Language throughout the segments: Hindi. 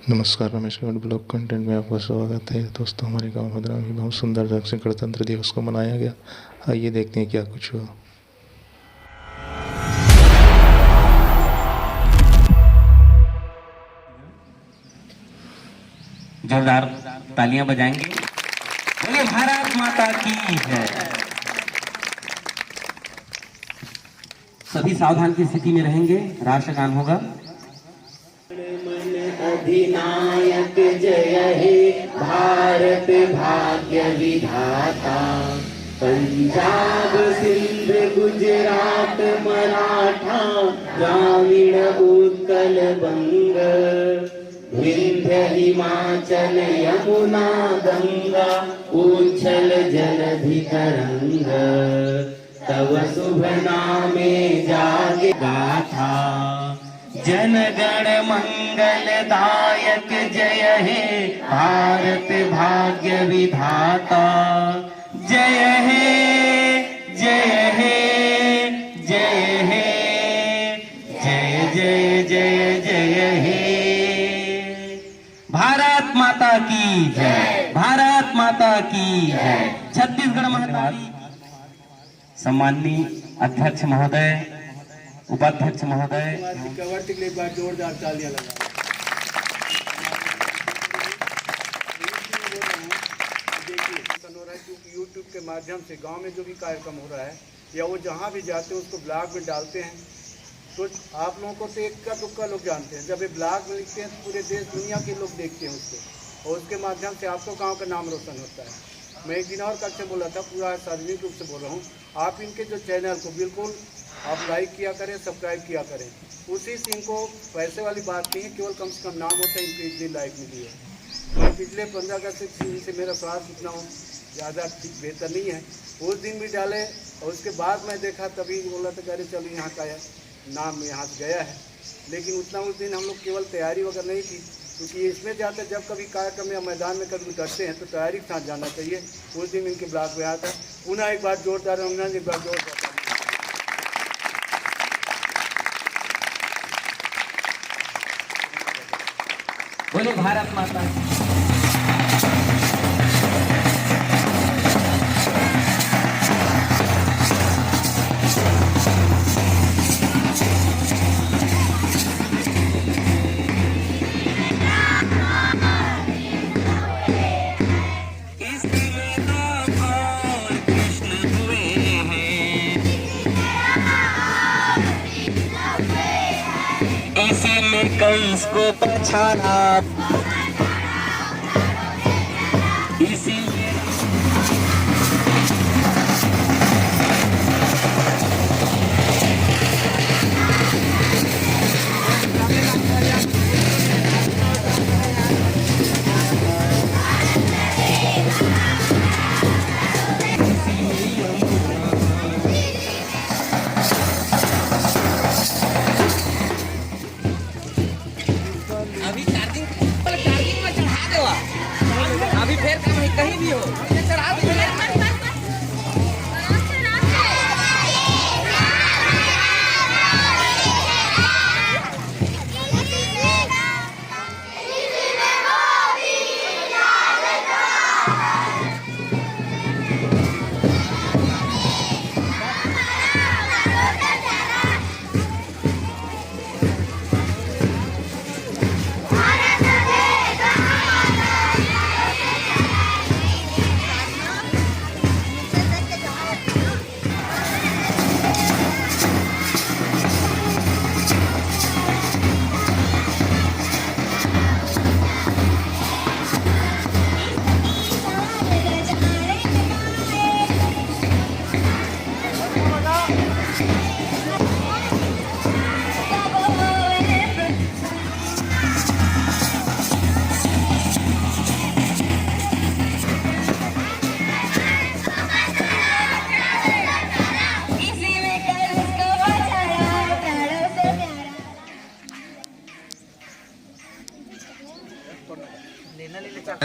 नमस्कार, रमेश गौड़ ब्लॉग कंटेंट में आपका स्वागत है। दोस्तों, हमारे गांव भद्रा में बहुत सुंदर ढंग से गणतंत्र दिवस को मनाया गया। आइए देखते हैं क्या कुछ हुआ। जोरदार तालियां बजाएंगे। बोले भारत माता की जय। सभी सावधान की स्थिति में रहेंगे। राष्ट्रगान होगा। अधिनायक जय हे भारत भाग्य विधाता। पंजाब सिंध गुजरात मराठा ग्रामीण उत्कल बंग। विंध्य हिमाचल यमुना गंगा उच्छल जलधि तरंग। तव शुभ नामे जागे गाथा। जनगण मंगलदायक जय हे भारत भाग्य विधाता। जय हे जय हे जय हे जय जय जय जय हे। भारत माता की जय। भारत माता की जय। छत्तीसगढ़ महाराज सम्माननीय अध्यक्ष महोदय, उपाध्यक्ष महोदय, एक बार जोरदार तालियां लगा। देखिए क्योंकि यूट्यूब के माध्यम से गांव में जो भी कार्यक्रम हो रहा है या वो जहां भी जाते हैं उसको ब्लॉग में डालते हैं, तो आप लोगों को तो इक्का दुक्का लोग जानते हैं। जब ये ब्लॉग में लिखते हैं तो पूरे देश दुनिया के लोग देखते हैं उसको, और उसके माध्यम से आपको गाँव का नाम रोशन होता है। मैं एक दिन और कल से बोला था, पूरा सार्वजनिक रूप से बोल रहा हूँ, आप इनके जो चैनल को बिल्कुल आप लाइक किया करें, सब्सक्राइब किया करें। उसी से इनको पैसे वाली बात नहीं है, केवल कम से कम नाम होता है, इनको इतनी लाइक मिली है। मैं पिछले 15 अगस्त से मेरा स्वास्थ्य उतना ज़्यादा ठीक बेहतर नहीं है। उस दिन भी डाले और उसके बाद मैं देखा, तभी बोला था अरे चलो यहाँ का नाम यहाँ से गया है। लेकिन उतना उस दिन हम लोग केवल तैयारी वगैरह नहीं थी, क्योंकि इसमें जाकर जब कभी कार्यक्रम या मैदान में कभी उतरते हैं तो तैयारी के साथ जाना चाहिए। उस दिन इनके ब्लॉग में आया था। पुनः एक बार जोरदार अभिनंदन, एक बार जोरदार। बोले भारत माता की। इसी में कंस को पछाड़ा, इसी अभी चार्जिंग में चढ़ा देवा। अभी फिर काम है, कहीं भी हो चढ़ा दो।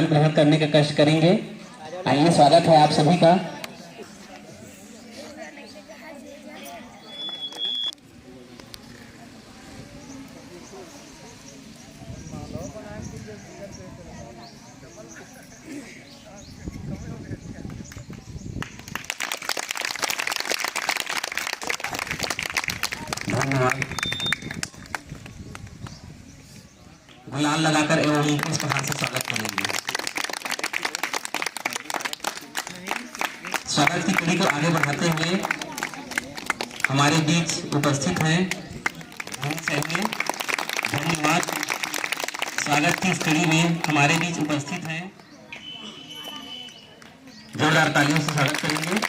ग्रहण करने का कष्ट करेंगे। आइए, स्वागत है आप सभी का। गुलाल लगाकर एवं उनको इस प्रकार से स्वागत करेंगे। स्वागत की कड़ी को आगे बढ़ाते हुए हमारे बीच उपस्थित हैं, चाहिए धन्यवाद। स्वागत की इस कड़ी में हमारे बीच उपस्थित हैं, जोरदार तालियों से स्वागत करेंगे।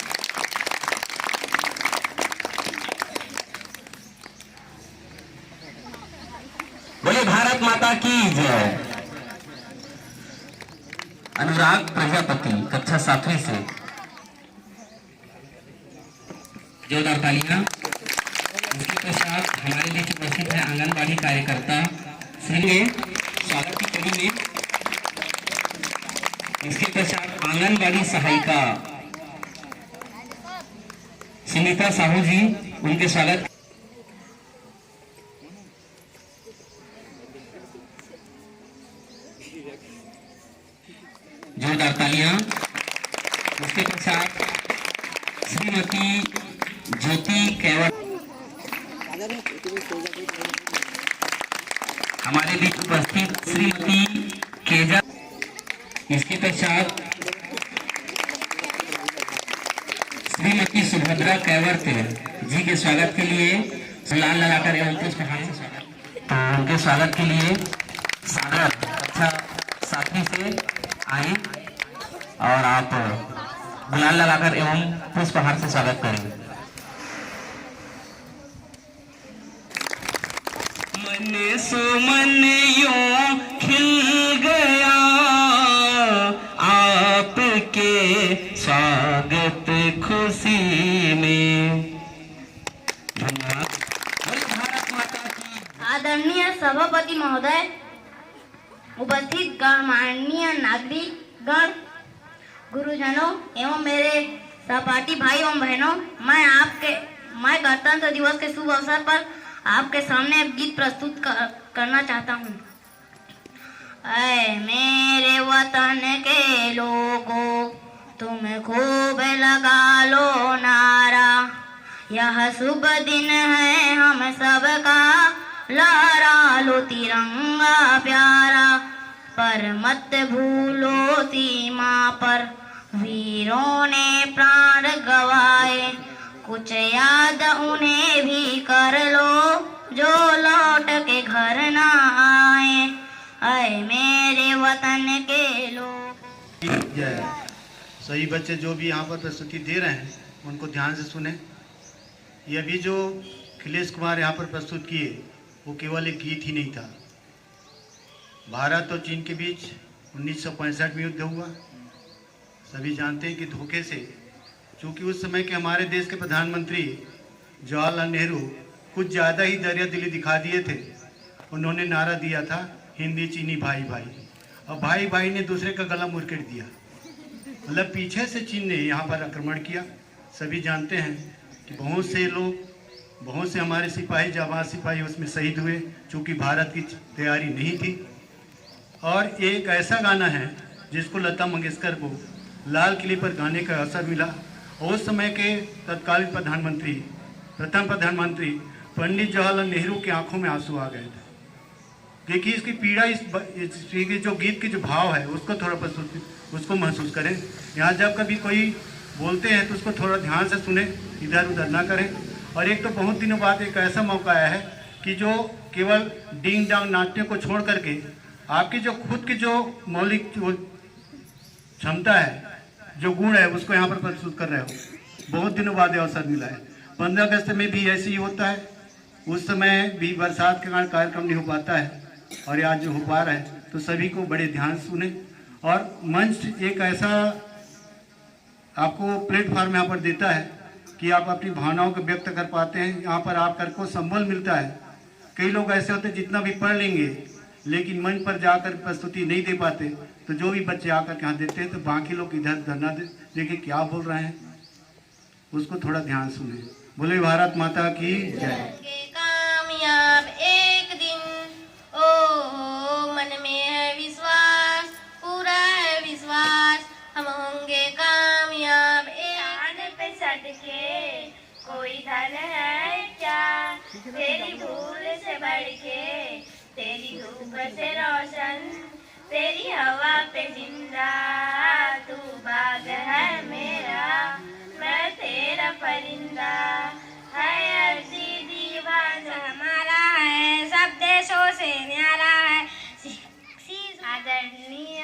बोले भारत माता की जय। अनुराग प्रजापति कक्षा 7वीं से, जोरदार तालियां। इसके पश्चात हमारे बीच उपस्थित है आंगनबाड़ी कार्यकर्ता श्री स्वागत की कड़ी में। इसके पश्चात आंगनबाड़ी सहायिका सुनीता साहू जी, उनके स्वागत। जोरदार तालियां। उसके पश्चात श्रीमती ज्योति केवल हमारे बीच उपस्थित श्रीमती केजा। इसके पश्चात श्रीमती सुभद्रा कैवर्त जी के स्वागत के लिए गुलाल लगाकर एवं पुष्पहार से स्वागत। तो उनके स्वागत के लिए सागर कक्षा 7वीं से आए और आप गुलाल लगाकर एवं पुष्पहार से स्वागत करें। मन सो मन यूं खिल गया आपके स्वागत खुशी में। धन्यवाद। भारत माता की। आदरणीय सभापति महोदय, उपस्थित गणमान्य नागरिक गण, गुरुजनों एवं मेरे सहपाठी भाई एवं बहनों, मैं गणतंत्र दिवस के शुभ अवसर पर आपके सामने गीत प्रस्तुत करना चाहता हूँ। ऐ मेरे वतन के लोगों, तुम खूब लगा लो नारा, यह शुभ दिन है हम सबका, लहरा लो तिरंगा प्यारा, पर मत भूलो सीमा पर वीरों ने प्राण गवाए, कुछ याद उन्हें भी कर लो जो लौट के घर ना आए, ऐ मेरे वतन के लोग। सही बच्चे जो भी यहाँ पर प्रस्तुति दे रहे हैं उनको ध्यान से सुने। ये अभी जो अखिलेश कुमार यहाँ पर प्रस्तुत किए वो केवल एक गीत ही नहीं था। भारत और चीन के बीच 1965 में युद्ध हुआ। सभी जानते हैं कि धोखे से, चूँकि उस समय के हमारे देश के प्रधानमंत्री जवाहरलाल नेहरू कुछ ज़्यादा ही दरिया दिली दिखा दिए थे। उन्होंने नारा दिया था हिंदी चीनी भाई भाई, और भाई भाई ने दूसरे का गला मुरकेट दिया। मतलब पीछे से चीन ने यहाँ पर आक्रमण किया। सभी जानते हैं कि बहुत से लोग, बहुत से हमारे सिपाही, जाबाज सिपाही उसमें शहीद हुए, चूँकि भारत की तैयारी नहीं थी। और एक ऐसा गाना है जिसको लता मंगेशकर को लाल किले पर गाने का अवसर मिला, और उस समय के तत्कालीन प्रधानमंत्री, प्रथम प्रधानमंत्री पंडित जवाहरलाल नेहरू की आंखों में आंसू आ गए थे। देखिए इसकी पीड़ा, इस जो गीत की जो भाव है उसको थोड़ा उसको महसूस करें। यहाँ जब कभी कोई बोलते हैं तो उसको थोड़ा ध्यान से सुने, इधर उधर ना करें। और एक तो बहुत दिनों बाद एक ऐसा मौका आया है कि जो केवल डिंग डांग नाट्य को छोड़ करके आपकी जो खुद की जो मौलिक जो क्षमता है, जो गुण है, उसको यहाँ पर प्रस्तुत कर रहे हो। बहुत दिनों बाद अवसर मिला है। 15 अगस्त में भी ऐसे ही होता है। उस समय भी बरसात के कारण कार्यक्रम नहीं हो पाता है, और आज जो हो पा रहा है तो सभी को बड़े ध्यान से सुने। और मंच एक ऐसा आपको प्लेटफॉर्म यहाँ पर देता है कि आप अपनी भावनाओं को व्यक्त कर पाते हैं। यहाँ पर आकर को संबल मिलता है। कई लोग ऐसे होते हैं जितना भी पढ़ लेंगे लेकिन मंच पर जाकर प्रस्तुति नहीं दे पाते, तो जो भी बच्चे आकर यहाँ देते हैं तो बाकी लोग इधर धरना देखिए क्या बोल रहे हैं, उसको थोड़ा ध्यान सुने। बोले भारत माता की जय। कामयाब एक दिन, ओ मन में है विश्वास, पूरा है विश्वास, हम होंगे कामयाब। आने पे सदके कोई धन है क्या, तेरी भूल से बढ़ के तेरी धूप से रोशन, तेरी हवा पे जिंदा, तू बाग है मेरा, मैं तेरा परिंदा, है अर्जी दीवान हमारा है, सब देशों से न्यारा है। आदरणीय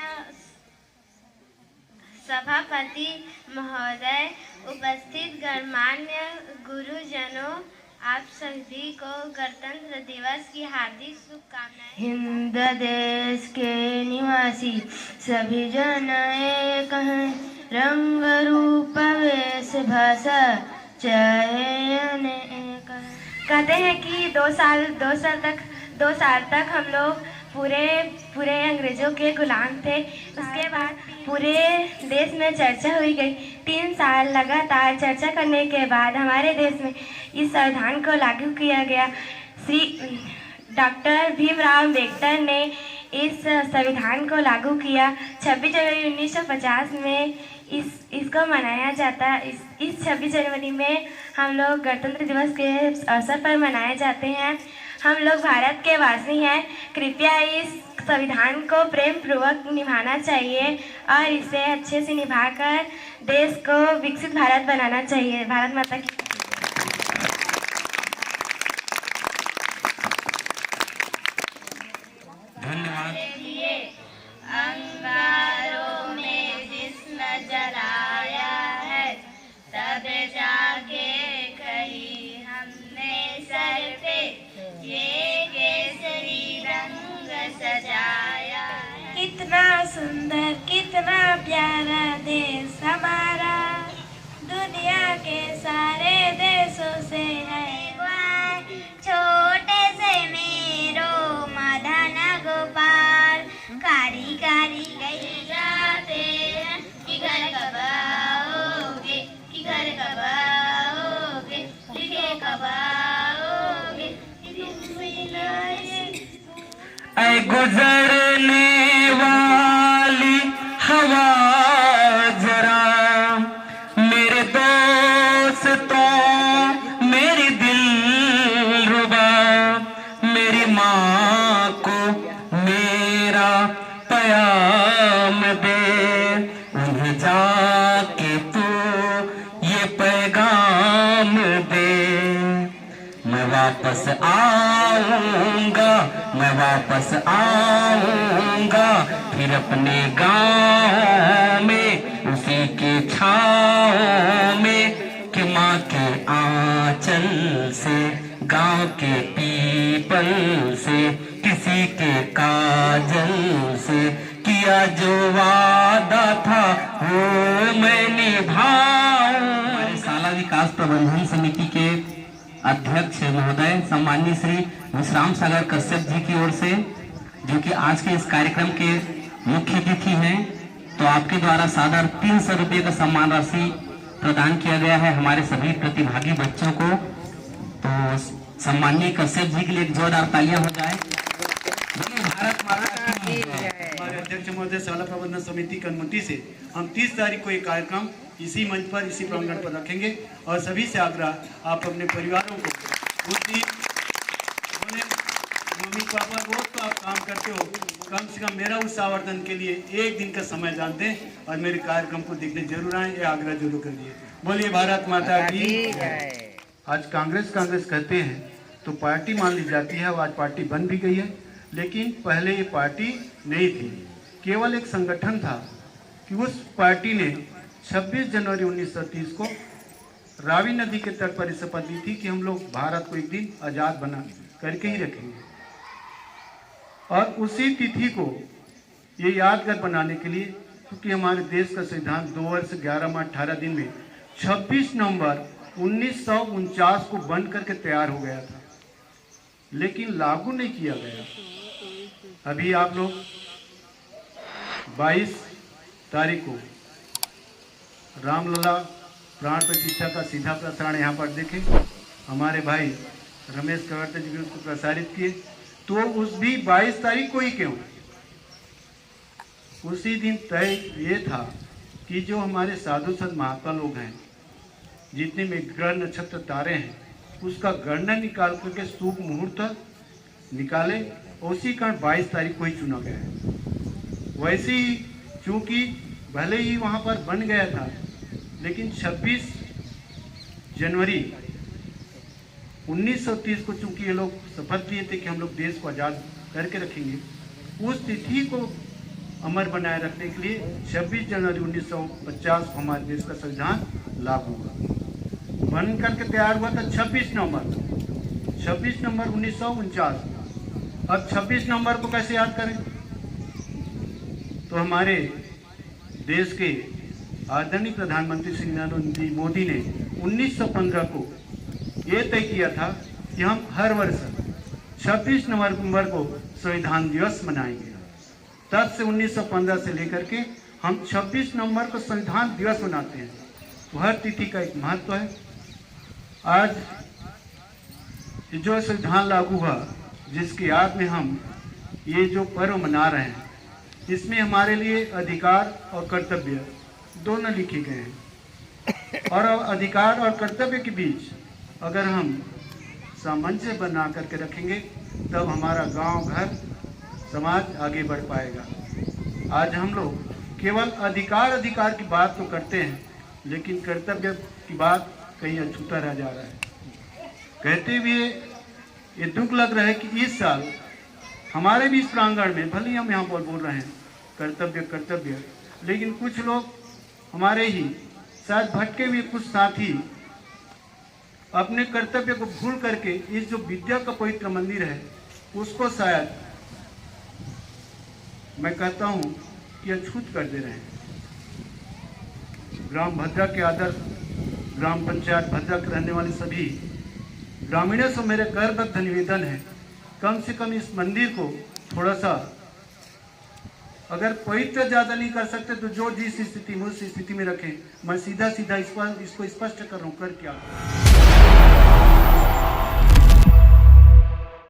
सभापति महोदय, उपस्थित गणमान्य गुरुजनों, आप सभी को गणतंत्र दिवस की हार्दिक शुभकामनाएं। हिंद देश के निवासी सभी जन एक हैं, रंग रूप वेश भाषा चाहे अनेक हैं। कहते हैं कि दो साल तक हम लोग पूरे अंग्रेजों के गुलाम थे। उसके बाद पूरे देश में चर्चा हुई गई। 3 साल लगातार चर्चा करने के बाद हमारे देश में इस संविधान को लागू किया गया। श्री डॉक्टर भीमराव अम्बेडकर ने इस संविधान को लागू किया। 26 जनवरी 1950 में इसको मनाया जाता। इस 26 जनवरी में हम लोग गणतंत्र दिवस के अवसर पर मनाए जाते हैं। हम लोग भारत के वासी हैं। कृपया इस संविधान को प्रेम पूर्वक निभाना चाहिए और इसे अच्छे से निभाकर देश को विकसित भारत बनाना चाहिए। भारत माता की धन्यवाद। अंगारों में जिस्म जलाया है, तब जाके कही हमने सर पे ये केसरी रंग सजाया है। कितना सुंदर, कितना प्यारा देश हमारा, दुनिया के सारे देशों से है। छोटे से मेरो मदन गोपाल, कारी कारी कही जाते हैं कि घर कब आओगे, कि घर कब आओगे, लिखे कब आओगे, कि तुम मिलाए। ऐ गुजरने वाली हवा जरा मेरे दोस्तों, मेरी दिल रुबा, मेरी माँ को मेरा पैगाम दे, उन्हें जाके तू ये पैगाम दे। मैं वापस आऊंगा, मैं वापस आऊंगा, फिर अपने गाँव में उसी के छाँव में, कि माँ के आंचल से, गाँव के पीपल से, किसी के काजल से, किया जो वादा था वो मैं निभाऊं। हमारे शाला विकास प्रबंधन समिति के अध्यक्ष महोदय सम्माननीय श्री विश्राम सागर कश्यप जी की ओर से, जो कि आज के इस कार्यक्रम के मुख्य अतिथि हैं, तो आपके द्वारा सादर 300 रुपये का सम्मान राशि प्रदान किया गया है हमारे सभी प्रतिभागी बच्चों को। तो सम्माननीय कश्यप जी के लिए एक जोरदार तालियां हो जाए। भारत माता की जय। हमारे अध्यक्ष महोदय शाला प्रबंधन समिति की अनुमति से हम 30 तारीख को ये कार्यक्रम इसी मंच पर, इसी प्रांगण पर रखेंगे और सभी से आग्रह आप अपने परिवारों को मम्मी पापा रोज तो आप काम करते हो, कम से कम मेरा उत्साहवर्धन के लिए एक दिन का समय जान दें और मेरे कार्यक्रम को देखने जरूर आए, ये आग्रह जरूर करिए। बोलिए भारत माता की। आज कांग्रेस कहते हैं तो पार्टी मान ली जाती है, आज पार्टी बन भी गई है, लेकिन पहले ये पार्टी नहीं थी, केवल एक संगठन था कि उस पार्टी ने 26 जनवरी 1930 को रावी नदी के तट पर शपथ ली थी कि हम लोग भारत को एक दिन आज़ाद बना करके ही रखेंगे। और उसी तिथि को ये यादगार बनाने के लिए, क्योंकि हमारे देश का संविधान 2 वर्ष 11 माह 18 दिन में 26 नवंबर 1949 को बन करके तैयार हो गया था, लेकिन लागू नहीं किया गया। अभी आप लोग 22 तारीख को रामलला प्राण प्रतिष्ठा का सीधा प्रसारण यहाँ पर देखें, हमारे भाई रमेश कवर्ते जी भी उसको प्रसारित किए। तो उस भी 22 तारीख को ही क्यों, उसी दिन तय ये था कि जो हमारे साधु संत महात्मा लोग हैं, जितने में ग्रह नक्षत्र तारे हैं, उसका गणना निकाल करके शुभ मुहूर्त निकाले उसी कारण 22 तारीख को ही चुना गया है। वैसे ही चूँकि भले ही वहाँ पर बन गया था, लेकिन 26 जनवरी 1930 को चूँकि ये लोग शपथ लिए थे कि हम लोग देश को आज़ाद करके रखेंगे, उस तिथि को अमर बनाए रखने के लिए 26 जनवरी 1950 को हमारे देश का संविधान लागू हुआ। बन करके तैयार हुआ था 26 नवंबर 1949। अब 26 नवंबर को कैसे याद करें? तो हमारे देश के आदरणीय प्रधानमंत्री श्री नरेंद्र मोदी ने 1915 को ये तय किया था कि हम हर वर्ष 26 नवंबर को संविधान दिवस मनाएंगे। तब से 1915 से लेकर के हम 26 नवंबर को संविधान दिवस मनाते हैं। तो हर तिथि का एक महत्व है। आज जो संविधान लागू हुआ, जिसकी याद में हम ये जो पर्व मना रहे हैं, इसमें हमारे लिए अधिकार और कर्तव्य दोनों लिखे गए हैं। और अधिकार और कर्तव्य के बीच अगर हम सामंजस्य बना करके रखेंगे, तब हमारा गांव, घर, समाज आगे बढ़ पाएगा। आज हम लोग केवल अधिकार की बात तो करते हैं, लेकिन कर्तव्य की बात कहीं अछूता रह जा रहा है। कहते हुए ये दुख लग रहा है कि इस साल हमारे भी इस प्रांगण में, भले ही हम यहाँ पर बोल रहे हैं कर्तव्य, लेकिन कुछ लोग हमारे ही शायद भटके हुए कुछ साथी अपने कर्तव्य को भूल करके इस जो विद्या का पवित्र मंदिर है, उसको शायद मैं कहता हूँ कि अछूत कर दे रहे हैं। ग्राम भद्रा के आदर्श ग्राम पंचायत भद्रा के रहने वाले सभी ग्रामीणों से मेरे करबद्ध निवेदन है, कम से कम इस मंदिर को थोड़ा सा, अगर पवित्र ज़्यादा नहीं कर सकते तो जो जिस स्थिति में उस स्थिति में रखें। मैं सीधा इसको स्पष्ट कर रहा हूँ, कर क्या